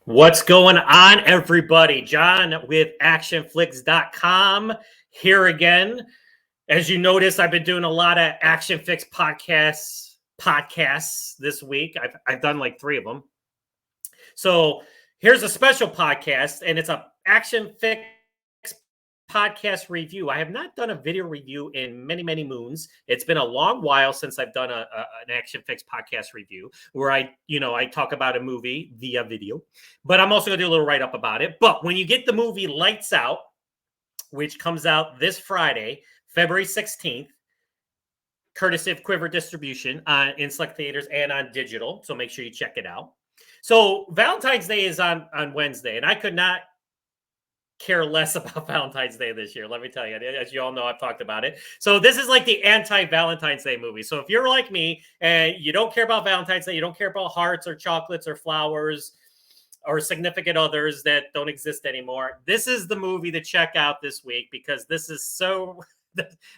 What's going on, everybody? John with Action-Flix.com here again. As you notice, I've been doing a lot of Action-Fix podcasts this week. I've done like 3 of them. So here's a special podcast, and it's a Action-Fix podcast review. I have not done a video review in many moons. It's been a long while since I've done an Action-Fix podcast review where I talk about a movie via video, but I'm also going to do a little write-up about it. But when you get the movie Lights Out, which comes out this Friday, February 16th, courtesy of Quiver distribution in select theaters and on digital, so make sure you check it out. So Valentine's Day is on Wednesday, and I could not care less about Valentine's Day this year. Let me tell you, as you all know, I've talked about it. So this is like the anti-Valentine's Day movie. So if you're like me and you don't care about Valentine's Day, you don't care about hearts or chocolates or flowers or significant others that don't exist anymore, this is the movie to check out this week, because this is so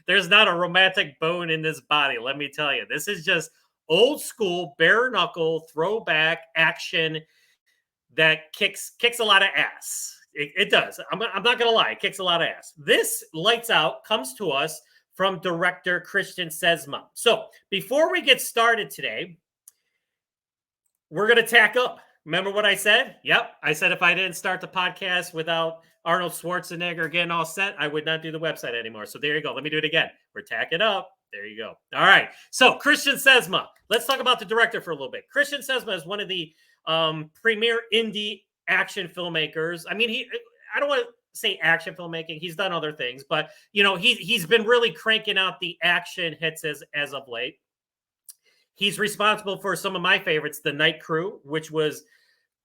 there's not a romantic bone in this body. Let me tell you, this is just old school bare knuckle throwback action that kicks a lot of ass. It does. I'm not going to lie. It kicks a lot of ass. This Lights Out comes to us from director Christian Sesma. So before we get started today, we're going to tack up. Remember what I said? Yep. I said if I didn't start the podcast without Arnold Schwarzenegger getting all set, I would not do the website anymore. So there you go. Let me do it again. We're tacking up. There you go. All right. So Christian Sesma. Let's talk about the director for a little bit. Christian Sesma is one of the premier indie action filmmakers. I mean, I don't want to say action filmmaking. He's done other things, but he's been really cranking out the action hits as of late. He's responsible for some of my favorites, The Night Crew, which was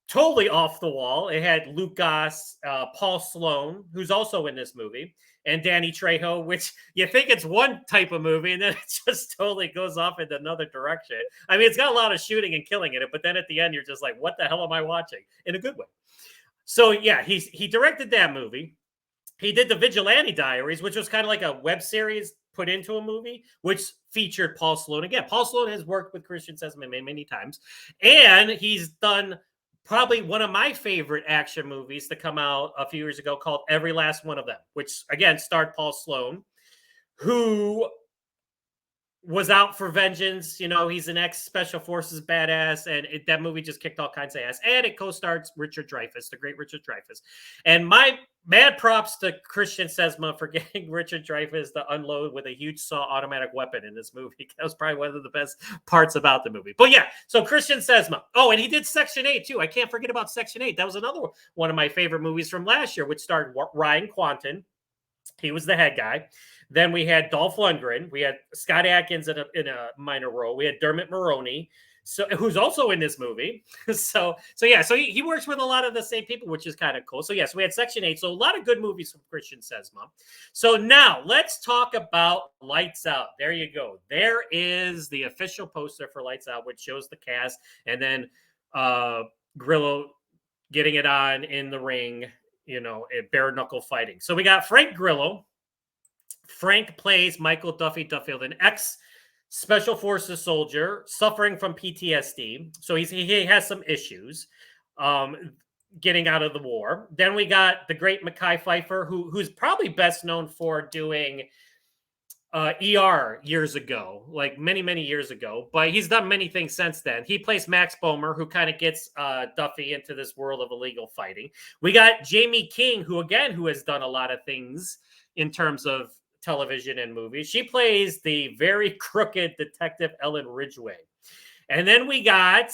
totally off the wall. It had Luke Goss, Paul Sloan, who's also in this movie, and Danny Trejo, which you think it's one type of movie, and then it just totally goes off in another direction. I mean, it's got a lot of shooting and killing in it, but then at the end, you're just like, what the hell am I watching? In a good way. So, yeah, he directed that movie. He did The Vigilante Diaries, which was kind of like a web series put into a movie, which featured Paul Sloan. Again, Paul Sloan has worked with Christian Sesma many times, and he's done probably one of my favorite action movies to come out a few years ago called Every Last One of Them, which, again, starred Paul Sloan, who was out for vengeance. He's an ex-special forces badass, and that movie just kicked all kinds of ass. And it co-stars Richard Dreyfuss, the great Richard Dreyfuss. And my mad props to Christian Sesma for getting Richard Dreyfuss to unload with a huge saw automatic weapon in this movie. That was probably one of the best parts about the movie. But yeah, so Christian Sesma. Oh, and he did Section 8 too. I can't forget about Section 8. That was another one of my favorite movies from last year, which starred Ryan Quanten. He was the head guy. Then we had Dolph Lundgren. We had Scott Adkins in a minor role. We had Dermot Mulroney, who's also in this movie. So he works with a lot of the same people, which is kind of cool. So yes, we had Section 8. So a lot of good movies from Christian Sesma. So now let's talk about Lights Out. There you go. There is the official poster for Lights Out, which shows the cast, and then Grillo getting it on in the ring, bare knuckle fighting. So we got Frank Grillo. Frank plays Michael Duffy Duffield, an ex-Special Forces soldier suffering from PTSD. So he has some issues getting out of the war. Then we got the great Mekhi Phifer, who's probably best known for doing ER years ago, like many years ago. But he's done many things since then. He plays Max Bomer, who kind of gets Duffy into this world of illegal fighting. We got Jamie King, who has done a lot of things in terms of television and movies. She plays the very crooked detective Ellen Ridgway. And then we got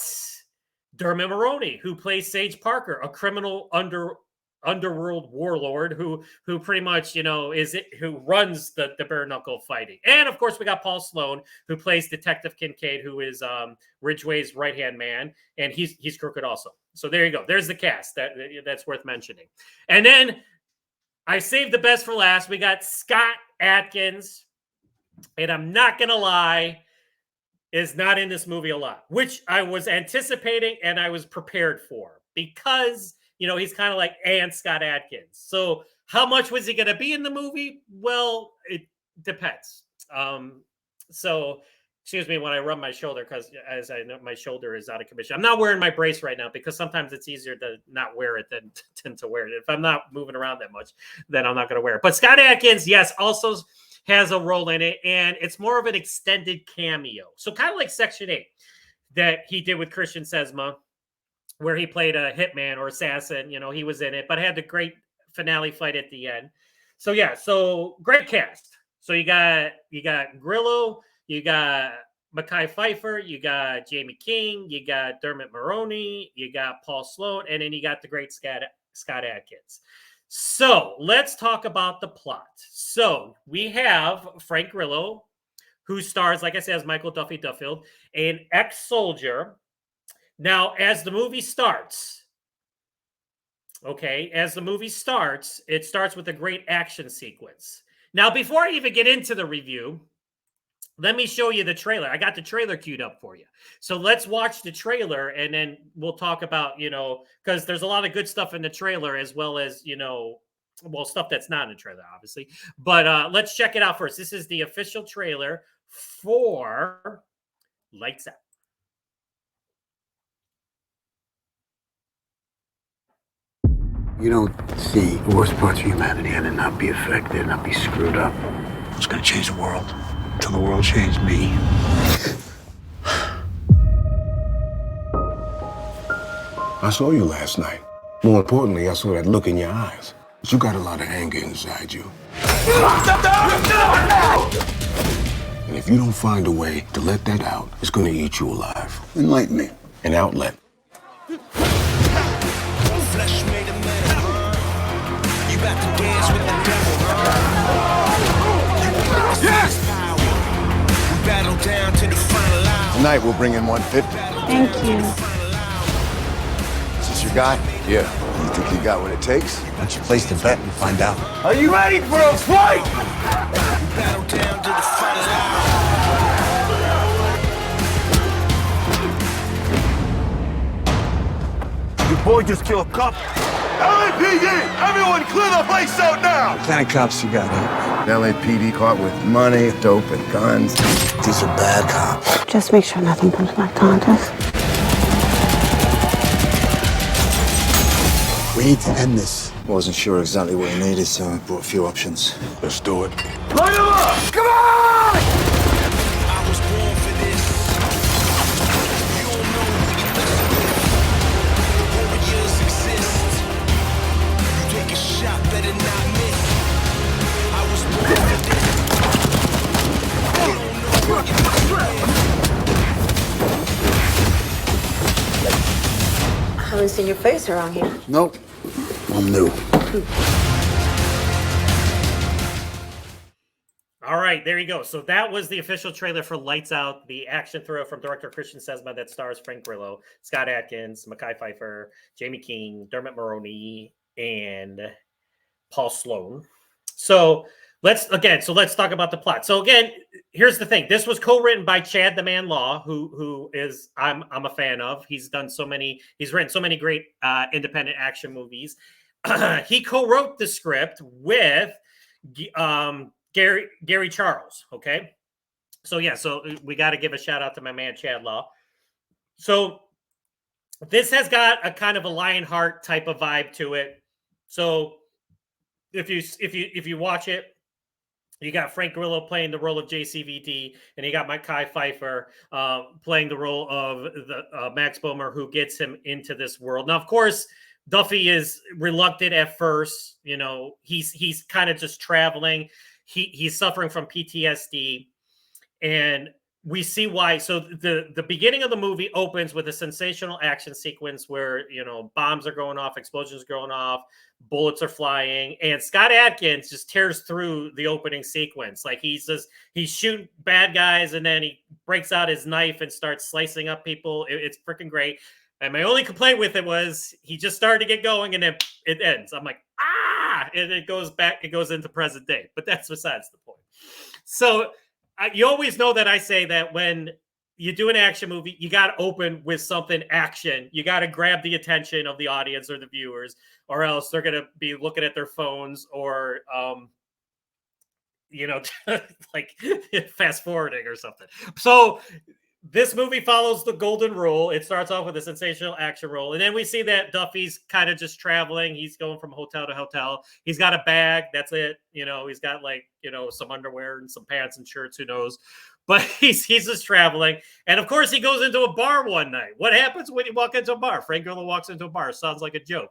Dermot Mulroney, who plays Sage Parker, a criminal underworld warlord who pretty much who runs the bare knuckle fighting. And of course we got Paul Sloan, who plays Detective Kincaid, who is Ridgway's right hand man, and he's crooked also. So there you go. There's the cast that's worth mentioning. And then I saved the best for last. We got Scott Adkins, and I'm not going to lie, is not in this movie a lot, which I was anticipating and I was prepared for, because, he's kind of like Scott Adkins. So how much was he going to be in the movie? Well, it depends. So excuse me when I rub my shoulder, because as I know, my shoulder is out of commission. I'm not wearing my brace right now because sometimes it's easier to not wear it than to wear it. If I'm not moving around that much, then I'm not going to wear it. But Scott Adkins, yes, also has a role in it, and it's more of an extended cameo. So kind of like Section 8 that he did with Christian Sesma, where he played a hitman or assassin. You know, he was in it, but had the great finale fight at the end. So yeah, so great cast. So you got Grillo, you got Mekhi Phifer, you got Jamie King, you got Dermot Mulroney, you got Paul Sloan, and then you got the great Scott Adkins. So let's talk about the plot. So we have Frank Grillo, who stars, like I said, as Michael Duffy Duffield, an ex-soldier. Now, as the movie starts, it starts with a great action sequence. Now, before I even get into the review, let me show you the trailer. I got the trailer queued up for you. So let's watch the trailer, and then we'll talk about, because there's a lot of good stuff in the trailer, as well as, stuff that's not in the trailer, obviously. But let's check it out first. This is the official trailer for Lights Out. You don't see the worst parts of humanity and it not be affected, not be screwed up. It's gonna change the world until the world changed me. I saw you last night. More importantly, I saw that look in your eyes. But you got a lot of anger inside you. And if you don't find a way to let that out, it's gonna eat you alive. Enlighten me. An outlet. Flesh made a man, you about to dance with the devil, Yes! We battle down to the final line. Tonight we'll bring in 150. Thank you. Is this your guy? Yeah. You think you got what it takes? Why don't you place the bet and find out? Are you ready for a fight? We battle down to the final line. Your boy just killed a cop. LAPD! Everyone clear the place out now! What kind of cops you got here? LAPD caught with money, dope, and guns. These are bad cops. Just make sure nothing comes back to haunt us. We need to end this. Wasn't sure exactly what he needed, so I brought a few options. Let's do it. Light him up! Come on! I was born for this. You don't know who you listen with. Warriors exist. You take a shot, better not miss. I was born for this. You don't know who you listen with. I haven't seen your face around here. Nope. I'm new. All right, there you go. So that was the official trailer for Lights Out, the action thriller from director Christian Sesma that stars Frank Grillo, Scott Adkins, Mekhi Phifer, Jamie King, Dermot Mulroney, and Paul Sloan. So let's talk about the plot. So again, here's the thing. This was co-written by Chad the Man Law, who is I'm a fan of. He's written so many great independent action movies. He co-wrote the script with Gary Charles. Okay. So we got to give a shout out to my man Chad Law. So this has got a kind of a Lionheart type of vibe to it. So if you watch it, you got Frank Grillo playing the role of JCVD, and you got Mekhi Phifer playing the role of the Max Bomer, who gets him into this world. Now, of course, Duffy is reluctant at first. You know, he's kind of just traveling. He's suffering from PTSD, and we see why. So the beginning of the movie opens with a sensational action sequence where, bombs are going off, explosions going off, bullets are flying, and Scott Adkins just tears through the opening sequence. Like he's shooting bad guys, and then he breaks out his knife and starts slicing up people. It's freaking great. And my only complaint with it was he just started to get going, and then it ends. I'm like, and it goes back. It goes into present day, but that's besides the point. So you always know that I say that when you do an action movie, you got to open with something action. You got to grab the attention of the audience or the viewers, or else they're going to be looking at their phones or like fast forwarding or something. So this movie follows the golden rule. It starts off with a sensational action role, and then we see that Duffy's kind of just traveling. He's going from hotel to hotel. He's got a bag. That's it. He's got some underwear and some pants and shirts. Who knows? But he's just traveling. And of course, he goes into a bar one night. What happens when you walk into a bar? Frank Grillo walks into a bar. Sounds like a joke.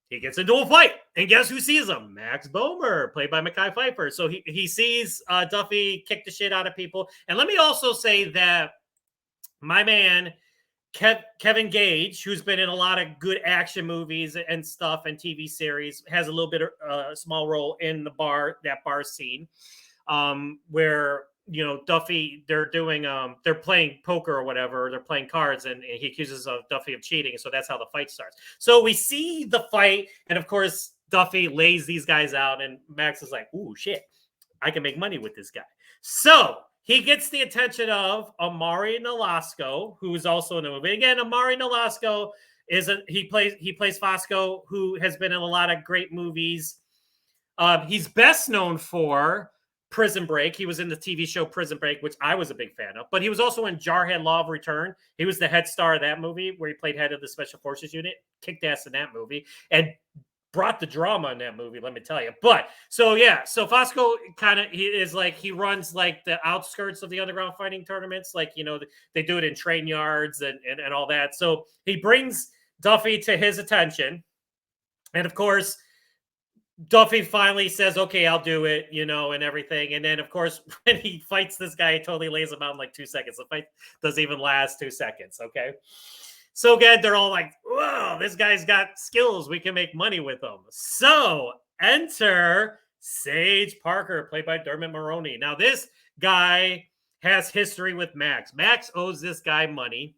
He gets into a fight, and guess who sees him? Max Bomer, played by Mekhi Phifer. So he sees Duffy kick the shit out of people. And let me also say that my man, Kevin Gage, who's been in a lot of good action movies and stuff and TV series, has a little bit of a small role in that bar scene where Duffy, they're playing poker or whatever, they're playing cards, and he accuses Duffy of cheating, so that's how the fight starts. So we see the fight, and of course Duffy lays these guys out, and Max is like, ooh, shit, I can make money with this guy. So he gets the attention of Amari Nolasco, who is also in the movie. Again, Amari Nolasco he plays Fosco, who has been in a lot of great movies. He's best known for Prison Break. He was in the TV show Prison Break, which I was a big fan of, but he was also in Jarhead Law of Return. He was the head star of that movie where he played head of the Special Forces Unit, kicked ass in that movie, and brought the drama in that movie, let me tell you. But so Fosco he runs like the outskirts of the underground fighting tournaments. They do it in train yards and all that. So he brings Duffy to his attention. And of course, Duffy finally says, okay, I'll do it, and everything. And then, of course, when he fights this guy, he totally lays him out in like 2 seconds. The fight doesn't even last 2 seconds, okay? So again, they're all like, whoa, this guy's got skills. We can make money with him. So enter Sage Parker, played by Dermot Mulroney. Now, this guy has history with Max. Max owes this guy money,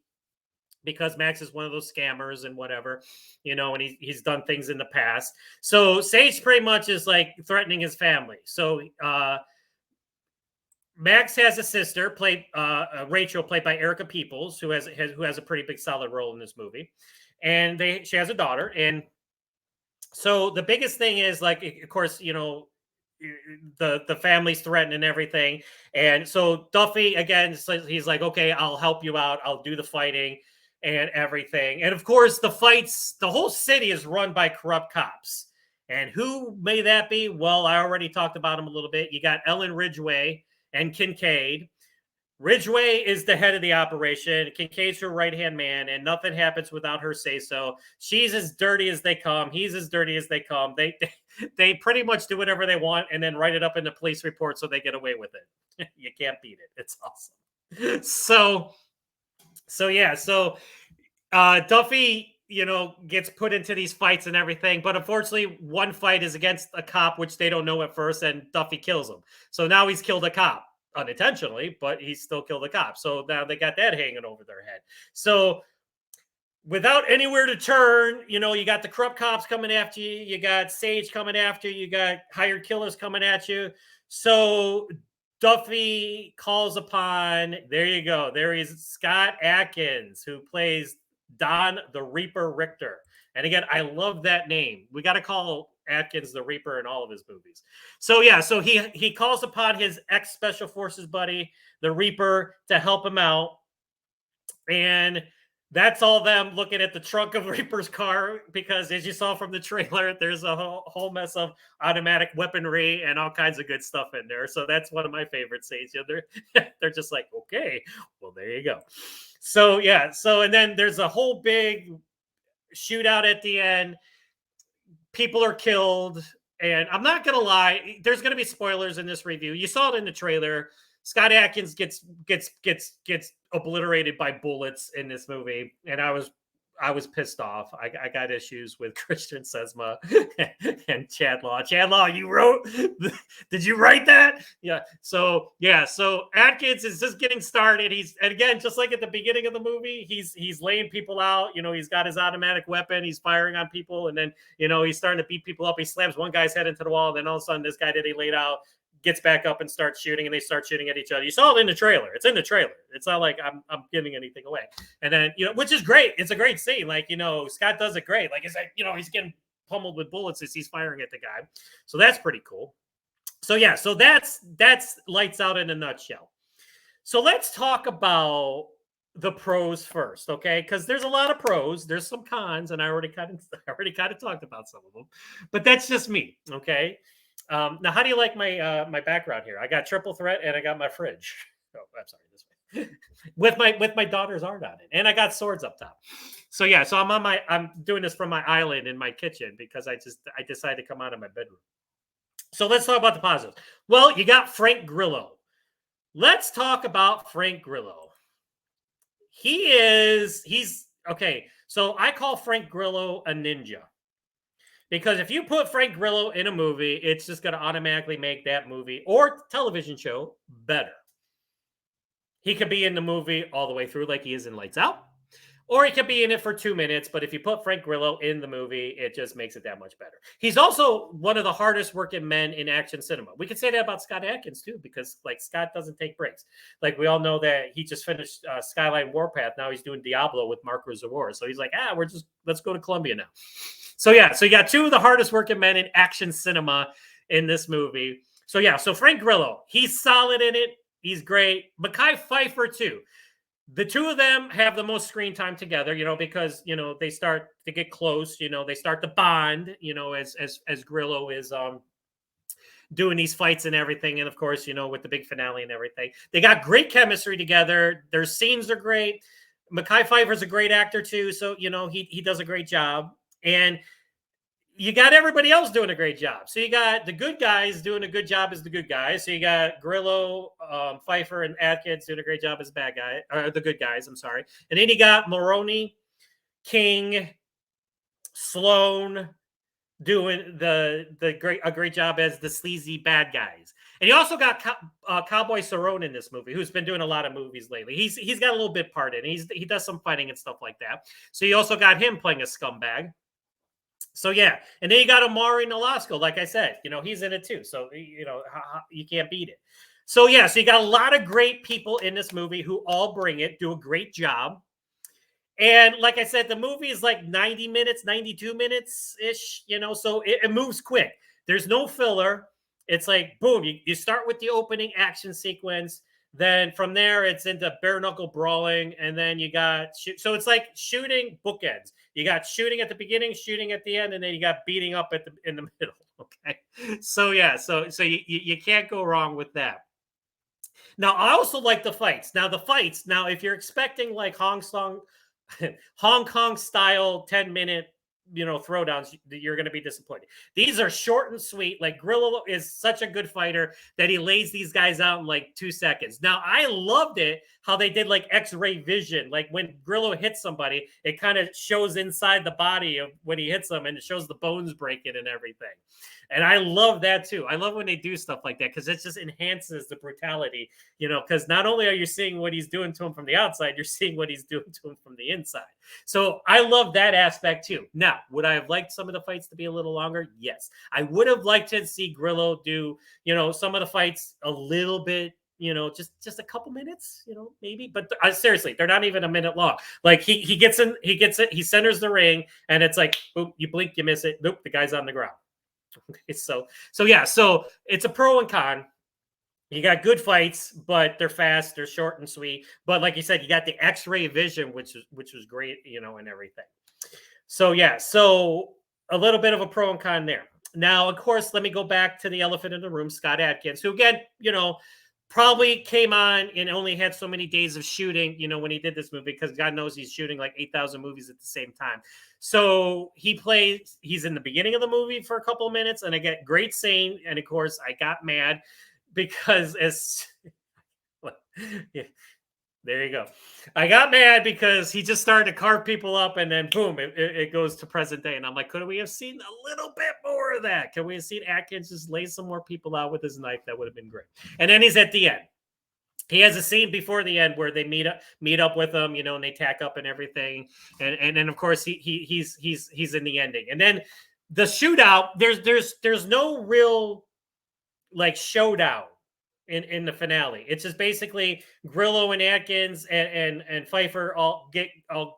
because Max is one of those scammers and whatever, and he's done things in the past. So Sage pretty much is like threatening his family. So Max has a sister, Rachel, played by Erica Peoples, who has a pretty big solid role in this movie, and she has a daughter. And so the biggest thing is, like, of course, the family's threatened and everything. And so Duffy, again, he's like, okay, I'll help you out. I'll do the fighting and everything. And of course, the whole city is run by corrupt cops. And who may that be? Well, I already talked about him a little bit. You got Ellen Ridgway and Kincaid. Ridgway is the head of the operation. Kincaid's her right-hand man, and nothing happens without her say-so. She's as dirty as they come. He's as dirty as they come. They pretty much do whatever they want and then write it up in the police report so they get away with it. You can't beat it. It's awesome. So Duffy, gets put into these fights and everything, but unfortunately one fight is against a cop, which they don't know at first, and Duffy kills him. So now he's killed a cop unintentionally, but he still killed a cop. So now they got that hanging over their head. So without anywhere to turn, you got the corrupt cops coming after you. You got Sage coming after you. You got hired killers coming at you. So Duffy calls upon, there you go. There is Scott Adkins, who plays Don the Reaper Richter. And again, I love that name. We got to call Adkins the Reaper in all of his movies. So he calls upon his ex-Special Forces buddy, the Reaper, to help him out. And that's all them looking at the trunk of Reaper's car, because as you saw from the trailer, there's a whole mess of automatic weaponry and all kinds of good stuff in there. So that's one of my favorite scenes. They're just like, okay, well, there you go. So and then there's a whole big shootout at the end. People are killed, and I'm not gonna lie, there's gonna be spoilers in this review. You saw it in the trailer. Scott Adkins gets obliterated by bullets in this movie, and I was pissed off. I got issues with Christian Sesma and Chad Law. Chad Law, you wrote? Did you write that? Yeah. So Adkins is just getting started. And again, just like at the beginning of the movie, he's laying people out. He's got his automatic weapon. He's firing on people, and then he's starting to beat people up. He slams one guy's head into the wall, and then all of a sudden, this guy that he laid out gets back up and starts shooting, and they start shooting at each other. You saw it in the trailer. It's in the trailer. It's not like I'm giving anything away. And then, which is great. It's a great scene. Like, Scott does it great. Like, it's like, he's getting pummeled with bullets as he's firing at the guy. So that's pretty cool. so that's Lights Out in a nutshell. So let's talk about the pros first, okay? Because there's a lot of pros, there's some cons, and I already kind of talked about some of them, but that's just me, okay? Now, how do you like my background here? I got triple threat, and I got my fridge. Oh, I'm sorry, this way with my daughter's art on it, and I got swords up top. So yeah, so I'm doing this from my island in my kitchen because I decided to come out of my bedroom. So let's talk about the positives. Well, you got Frank Grillo. Let's talk about Frank Grillo. He's okay. So I call Frank Grillo a ninja because if you put Frank Grillo in a movie, it's just going to automatically make that movie or television show better. He could be in the movie all the way through, like he is in Lights Out, or he could be in it for 2 minutes. But if you put Frank Grillo in the movie, it just makes it that much better. He's also one of the hardest working men in action cinema. We could say that about Scott Adkins too, because like Scott doesn't take breaks. Like we all know that he just finished Skyline Warpath. Now he's doing Diablo with Mark Reservoir. So he's like, let's go to Columbia now. So yeah, so you got two of the hardest working men in action cinema in this movie. So yeah, so Frank Grillo, he's solid in it. He's great. Mekhi Phifer too. The two of them have the most screen time together, because, they start to get close, they start to bond, as Grillo is doing these fights and everything. And of course, with the big finale and everything, they got great chemistry together. Their scenes are great. Mekhi Phifer's a great actor too. So, he does a great job. And you got everybody else doing a great job. So you got the good guys doing a good job as the good guys. So you got Grillo, Phifer, and Adkins doing a great job as bad guy, or the good guys. I'm sorry. And then you got Maroney, King, Sloan doing a great job as the sleazy bad guys. And you also got Cowboy Cerrone in this movie, who's been doing a lot of movies lately. He's got a little bit part in it. He does some fighting and stuff like that. So you also got him playing a scumbag. So yeah, and then you got Amari Nolasco, like I said, he's in it too. So you can't beat it. So yeah, so you got a lot of great people in this movie who all bring it, do a great job. And like I said, the movie is like 90 minutes, 92 minutes ish, so it moves quick. There's no filler. It's like boom, you start with the opening action sequence. Then from there, it's into bare knuckle brawling. And then you got, so it's like shooting bookends. You got shooting at the beginning, shooting at the end, and then you got beating up in the middle. Okay. So yeah, so you can't go wrong with that. Now, I also like the fights. Now, if you're expecting like Hong Kong style 10-minute, throwdowns, you're going to be disappointed. These are short and sweet. Like Grillo is such a good fighter that he lays these guys out in like 2 seconds. Now, I loved it how they did like X-ray vision. Like when Grillo hits somebody, it kind of shows inside the body of when he hits them, and it shows the bones breaking and everything. And I love that too. I love when they do stuff like that because it just enhances the brutality, because not only are you seeing what he's doing to him from the outside, you're seeing what he's doing to him from the inside. So I love that aspect too. Now, would I have liked some of the fights to be a little longer? Yes. I would have liked to see Grillo do, some of the fights a little bit, just a couple minutes, maybe. But seriously, they're not even a minute long. Like he gets it, he centers the ring, and it's like, boom, you blink, you miss it. Nope, the guy's on the ground. Okay, so it's a pro and con. You got good fights, but they're fast, they're short and sweet. But like you said, you got the X-ray vision, which was great, and everything. So yeah, so a little bit of a pro and con there. Now, of course, let me go back to the elephant in the room, Scott Adkins, who again, probably came on and only had so many days of shooting, when he did this movie, because God knows he's shooting like 8,000 movies at the same time. So he's in the beginning of the movie for a couple of minutes, and I get great scene. And of course, I got mad because there you go. I got mad because he just started to carve people up, and then boom, it goes to present day. And I'm like, could we have seen a little bit more of that? Can we have seen Atkins just lay some more people out with his knife? That would have been great. And then he's at the end. He has a scene before the end where they meet up with him, and they tack up and everything. And then of course he's in the ending. And then the shootout, there's no real like showdown in the finale. It's just basically Grillo and Adkins and Phifer all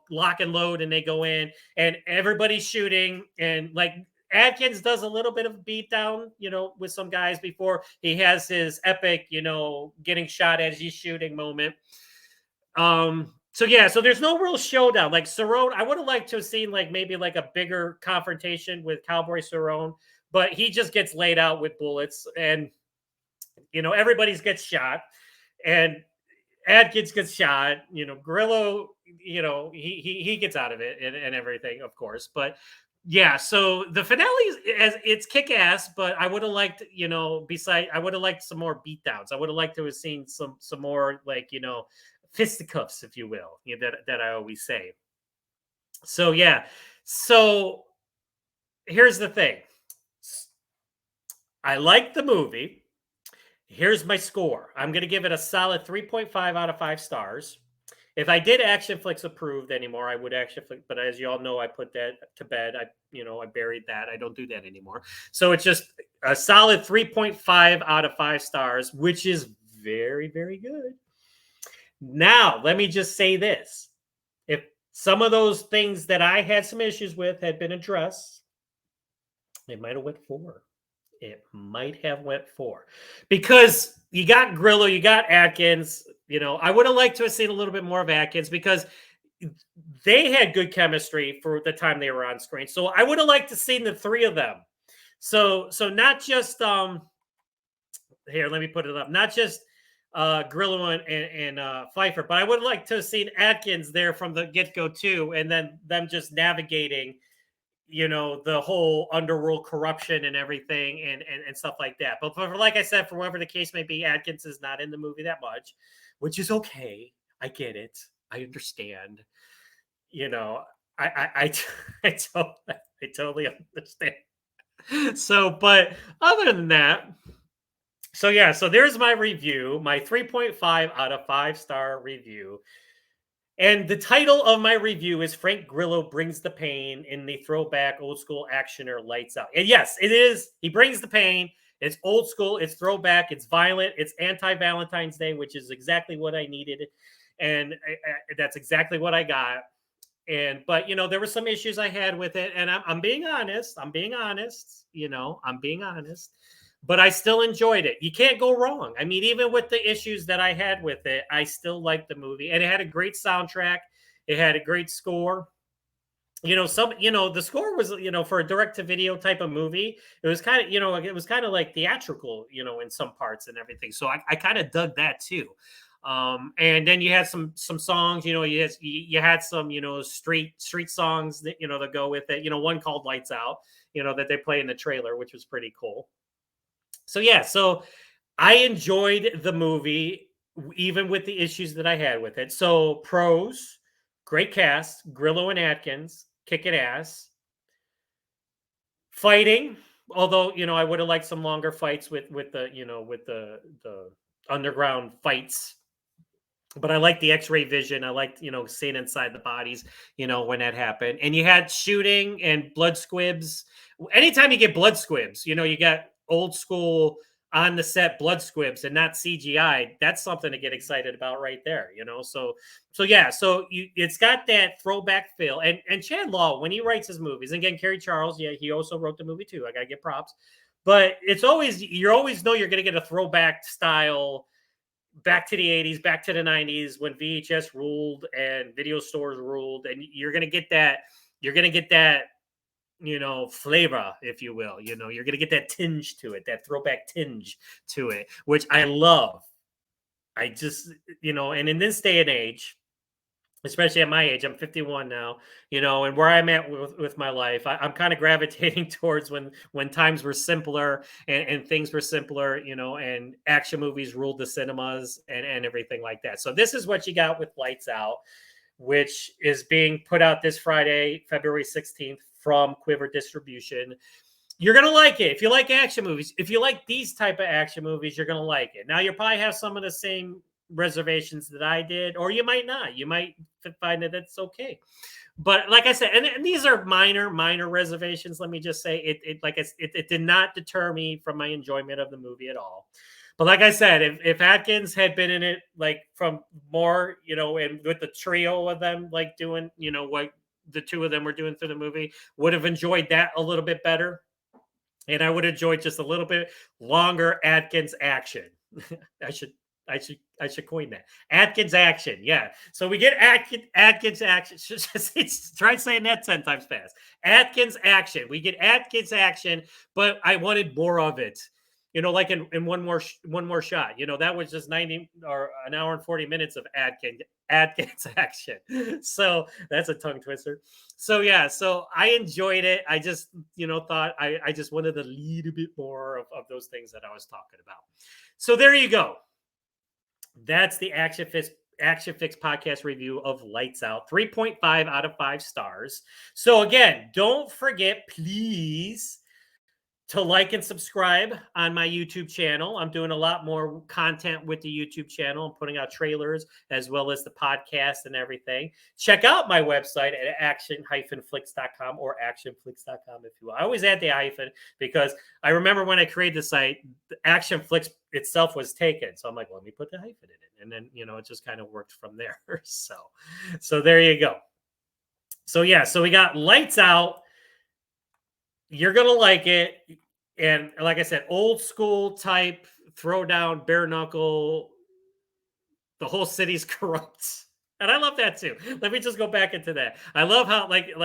lock and load, and they go in, and everybody's shooting, and like Adkins does a little bit of beatdown, with some guys before he has his epic, getting shot as he's shooting moment. So there's no real showdown. Like Cerrone, I would have liked to have seen like maybe like a bigger confrontation with Cowboy Cerrone, but he just gets laid out with bullets, and everybody's gets shot, and Adkins gets shot. Grillo, he gets out of it and everything, of course. But yeah, so the finale as it's kick ass, but I would have liked, I would have liked some more beatdowns. I would have liked to have seen some more like, fisticuffs, if you will, that I always say. So yeah. So here's the thing. I like the movie. Here's my score. I'm going to give it a solid 3.5 out of 5 stars. If I did Action-Flix approved anymore, I would Action-Flix, but as you all know, I put that to bed. I buried that. I don't do that anymore. So it's just a solid 3.5 out of 5 stars, which is very, very good. Now, let me just say this. If some of those things that I had some issues with had been addressed, it might have went 4. It might have went 4 because you got Grillo, you got Adkins. I would have liked to have seen a little bit more of Adkins because they had good chemistry for the time they were on screen. So I would have liked to seen the 3 of them. So not just here, let me put it up. Not just Grillo and Pfeiffer, but I would like to have seen Adkins there from the get-go too, and then them just navigating the whole underworld corruption and everything and stuff like that. But like I said, for whatever the case may be, Adkins is not in the movie that much, which is okay. I get it. I understand. I totally understand. So, but other than that, so there's my review, my 3.5 out of 5 star review. And the title of my review is Frank Grillo Brings the Pain in the Throwback Old School Actioner Lights Out. And yes, it is. He brings the pain. It's old school. It's throwback. It's violent. It's anti-Valentine's Day, which is exactly what I needed. And that's exactly what I got. But there were some issues I had with it. And I'm being honest. I'm being honest. But I still enjoyed it. You can't go wrong. I mean, even with the issues that I had with it, I still liked the movie. And it had a great soundtrack. It had a great score. The score was, for a direct-to-video type of movie, it was kind of, it was kind of like theatrical, in some parts and everything. So I kind of dug that too. And then you had some songs, you had some, street songs that, that go with it. One called Lights Out, that they play in the trailer, which was pretty cool. So yeah, so I enjoyed the movie, even with the issues that I had with it. So pros, great cast, Grillo and Adkins, kicking ass. Fighting, although I would have liked some longer fights with the underground fights. But I like the X-ray vision. I liked, seeing inside the bodies, when that happened. And you had shooting and blood squibs. Anytime you get blood squibs, you got old school on the set blood squibs and not CGI. That's something to get excited about right there, So yeah, so it's got that throwback feel. And Chad Law, when he writes his movies, and again, Kerry Charles, yeah, he also wrote the movie too. I gotta get props. But it's always, you always know you're gonna get a throwback style back to the 80s, back to the 90s when VHS ruled and video stores ruled, and you're gonna get that flavor, if you will. You're going to get that tinge to it, that throwback tinge to it, which I love. I just, and in this day and age, especially at my age, I'm 51 now, and where I'm at with my life, I'm kind of gravitating towards when times were simpler and things were simpler, and action movies ruled the cinemas and everything like that. So this is what you got with Lights Out, which is being put out this Friday, February 16th, from Quiver Distribution. You're going to like it. If you like action movies, if you like these type of action movies, you're going to like it. Now, you'll probably have some of the same reservations that I did, or you might not. You might find that it's okay. But like I said, and these are minor reservations. Let me just say, it did not deter me from my enjoyment of the movie at all. But like I said, if Adkins had been in it, like from more, and with the trio of them, like doing, the two of them were doing through the movie. Would have enjoyed that a little bit better. And I would enjoy just a little bit longer Adkins action. I should coin that. Adkins action. Yeah. So we get Adkins action. Try saying that 10 times fast. Adkins action. We get Adkins action, but I wanted more of it. Like in one more shot. That was just 90 or an hour and 40 minutes of Adkins action. So that's a tongue twister. So yeah, so I enjoyed it. I just, thought I just wanted a little bit more of those things that I was talking about. So there you go. That's the Action-Flix podcast review of Lights Out. 3.5 out of 5 stars. So again, don't forget, please, to like and subscribe on my YouTube channel. I'm doing a lot more content with the YouTube channel. I'm putting out trailers as well as the podcast and everything. Check out my website at action-flix.com or actionflix.com if you will. I always add the hyphen because I remember when I created the site, the Action-Flix itself was taken. So I'm like, let me put the hyphen in it. And then, it just kind of worked from there. So there you go. So yeah, so we got Lights Out. You're going to like it. And like I said, old school type, throw down, bare knuckle, the whole city's corrupt. And I love that too. Let me just go back into that. I love how like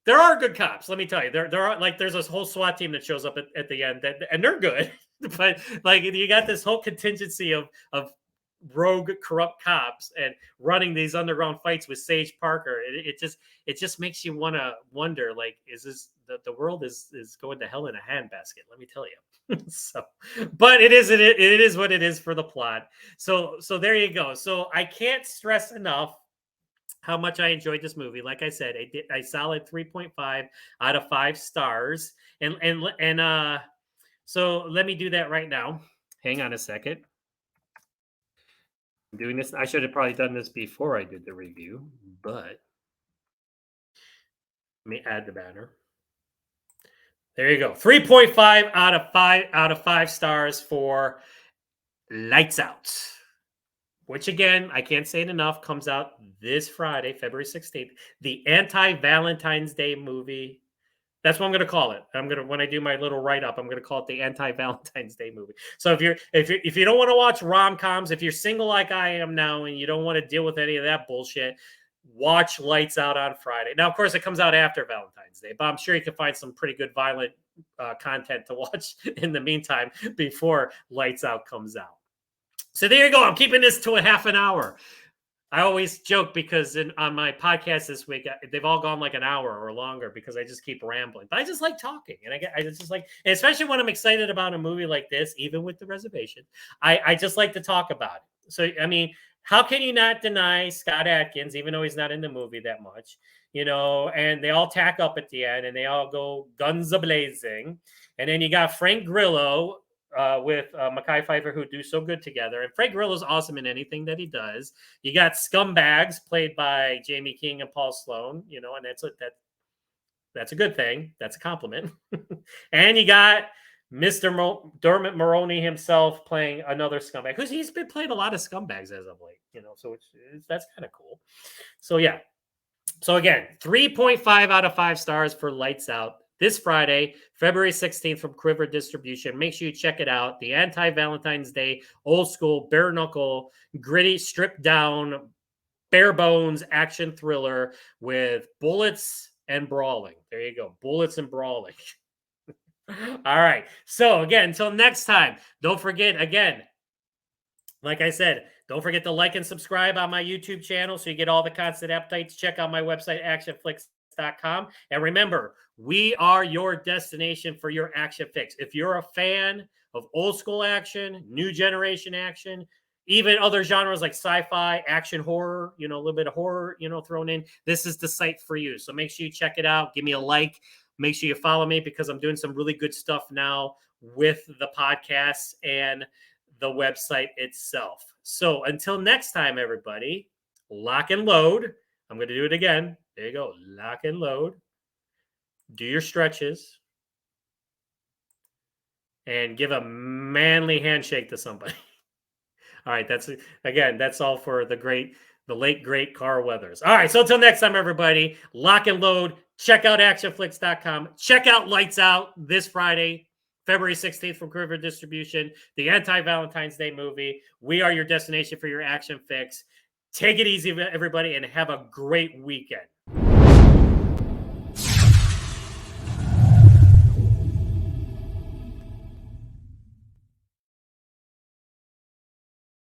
there are good cops. Let me tell you, there are there's this whole SWAT team that shows up at the end and they're good. But you got this whole contingency of rogue corrupt cops and running these underground fights with Sage Parker. It just makes you want to wonder, is this the world is going to hell in a handbasket, let me tell you. So, but it is what it is for the plot. So there you go. So I can't stress enough how much I enjoyed this movie. Like I said, I solid 3.5 out of 5 stars. And so let me do that right now. Hang on a second. I'm doing this. I should have probably done this before I did the review, but let me add the banner. There you go. 3.5 out of 5 stars for Lights Out, which again, I can't say it enough, comes out this Friday, February 16th. The anti-Valentine's Day movie. That's what I'm going to call it. When I do my little write-up, I'm going to call it the anti-Valentine's Day movie. So if you don't want to watch rom-coms, if you're single like I am now and you don't want to deal with any of that bullshit, watch Lights Out on Friday. Now, of course, it comes out after Valentine's Day, but I'm sure you can find some pretty good violent content to watch in the meantime before Lights Out comes out. So there you go. I'm keeping this to a half an hour. I always joke because on my podcast this week, they've all gone like an hour or longer because I just keep rambling. But I just like talking, and I just like, and especially when I'm excited about a movie like this, even with the reservation, I just like to talk about it. So I mean, how can you not deny Scott Adkins, even though he's not in the movie that much, And they all tack up at the end, and they all go guns a-blazing, and then you got Frank Grillo. With Mekhi Phifer, who do so good together. And Frank Grillo's awesome in anything that he does. You got Scumbags played by Jamie King and Paul Sloan, and that's a good thing. That's a compliment. And you got Mr. Dermot Mulroney himself playing another scumbag, because he's been playing a lot of scumbags as of late, so that's kind of cool. So yeah. So again, 3.5 out of 5 stars for Lights Out. This Friday, February 16th from Quiver Distribution. Make sure you check it out. The anti-Valentine's Day, old school, bare knuckle, gritty, stripped down, bare bones action thriller with bullets and brawling. There you go. Bullets and brawling. All right. So again, until next time, don't forget, again, like I said, don't forget to like and subscribe on my YouTube channel so you get all the constant updates. Check out my website, Action-Flix.com. And remember, we are your destination for your action fix. If you're a fan of old school action, new generation action, even other genres like sci-fi, action, horror, a little bit of horror, thrown in, this is the site for you. So make sure you check it out. Give me a like. Make sure you follow me because I'm doing some really good stuff now with the podcast and the website itself. So until next time, everybody, lock and load. I'm going to do it again. There you go. Lock and load. Do your stretches. And give a manly handshake to somebody. All right. That's all for the great The late, great Carl Weathers. All right, so until next time, everybody, lock and load. Check out Action-Flix.com. Check out Lights Out this Friday, February 16th from Quiver Distribution, the anti-Valentine's Day movie. We are your destination for your action fix. Take it easy, everybody, and have a great weekend.